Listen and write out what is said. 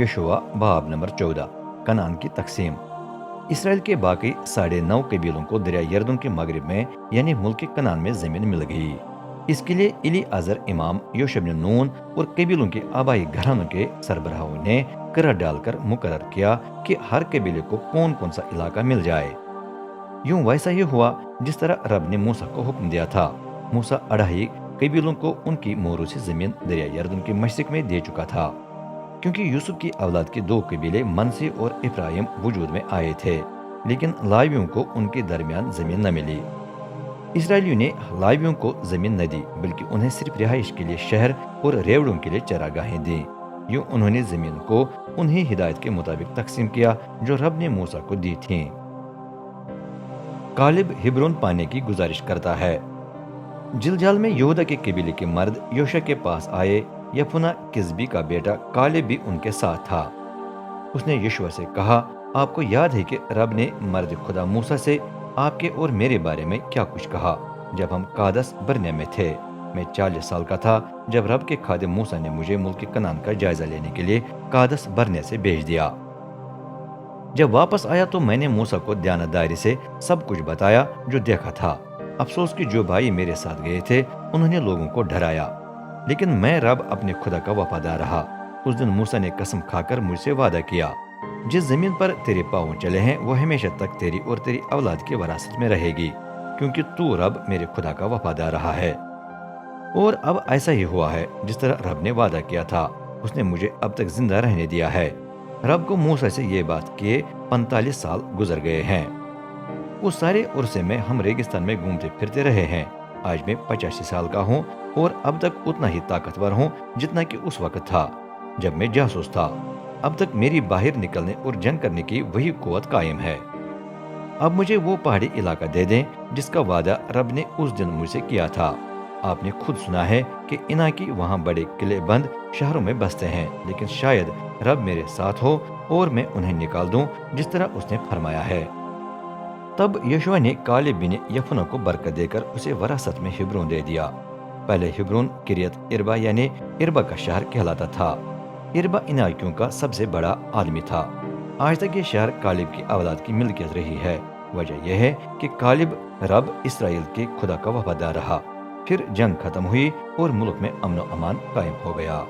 यशोवा बाब नंबर 14। कनान की तकसीम। इसराइल के बाकी 9.5 कबीलों को दरिया यरदन के मगरिब में यानी मुल्क कनान में जमीन मिल गई। इसके लिए इली अजर इमाम योशब ने नून और कबीलों के आबाई घरानों के सरबराहों ने करार डालकर मुकर्रर किया कि हर कबीले को कौन कौन सा इलाका मिल जाए। यूं वैसा ही हुआ जिस तरह रब ने मूसा को हुक्म दिया था। मूसा 2.5 कबीलों को उनकी मोरू से जमीन दरिया यरदन के मशरिक में दे चुका था, क्योंकि यूसुफ की औलाद के 2 कबीले मनसे और इब्राहिम वजूद में आए थे, लेकिन लावियों को उनके दरमियान जमीन न मिली। इसराइलियों ने लावियों को जमीन न दी, बल्कि उन्हें सिर्फ रिहाइश के लिए शहर और रेवड़ों के लिए चरागाहें दी। यूं उन्होंने जमीन को उन्हीं हिदायत के मुताबिक तकसीम किया जो रब ने मूसा को दी थी। कालिब हिब्रोन पाने की गुजारिश करता है। जिलजाल में यहूदा के कबीले के मर्द योशा के पास आए। यफुना किस्बी का बेटा कालिब भी उनके साथ था। उसने यशुआ से कहा, आपको याद है कि रब ने मर्द खुदा मूसा से आपके और मेरे बारे में क्या कुछ कहा जब हम कादस बरने में थे। मैं 40 साल का था जब रब के खादिम मूसा ने मुझे मुल्क कनान का जायजा लेने के लिए कादस बरने से भेज दिया। जब वापस आया तो मैंने मूसा को दयानतदारी से सब कुछ बताया जो देखा था। अफसोस कि जो भाई मेरे साथ गए थे उन्होंने लोगों को डराया, लेकिन मैं रब अपने खुदा का वफादार रहा। उस दिन मूसा ने कसम खाकर मुझसे वादा किया, जिस जमीन पर तेरे पाँव चले हैं वो हमेशा तक तेरी और तेरी औलाद की वरासत में रहेगी, क्योंकि तू रब मेरे खुदा का वफादार रहा है। और अब ऐसा ही हुआ है जिस तरह रब ने वादा किया था, उसने मुझे अब तक जिंदा रहने दिया है। रब को मूसा से ये बात किए 45 साल गुजर गए हैं। उस सारे उर्से में हम रेगिस्तान में घूमते फिरते रहे हैं। आज मैं 85 साल का हूँ और अब तक उतना ही ताकतवर हूँ जितना कि उस वक्त था जब मैं जासूस था। अब तक मेरी बाहर निकलने और जंग करने की वही कुव्वत कायम है। अब मुझे वो पहाड़ी इलाका दे दें जिसका वादा रब ने उस दिन मुझसे किया था। आपने खुद सुना है कि इनाकी वहाँ बड़े किले बंद शहरों में बसते हैं, लेकिन शायद रब मेरे साथ हो और मैं उन्हें निकाल दूं जिस तरह उसने फरमाया है। तब यशुआ ने कालेब बिन यफुना को बरकत देकर उसे वरासत में हिब्रोन दे दिया। पहले हिब्रोन किरियत इरबा यानी इरबा का शहर कहलाता था। इरबा इनाकियों का सबसे बड़ा आदमी था। आज तक ये शहर कालिब की औलाद की मिल्कियत रही है। वजह यह है कि कालिब रब इसराइल के खुदा का वफादार रहा। फिर जंग खत्म हुई और मुल्क में अमन व अमान कायम हो गया।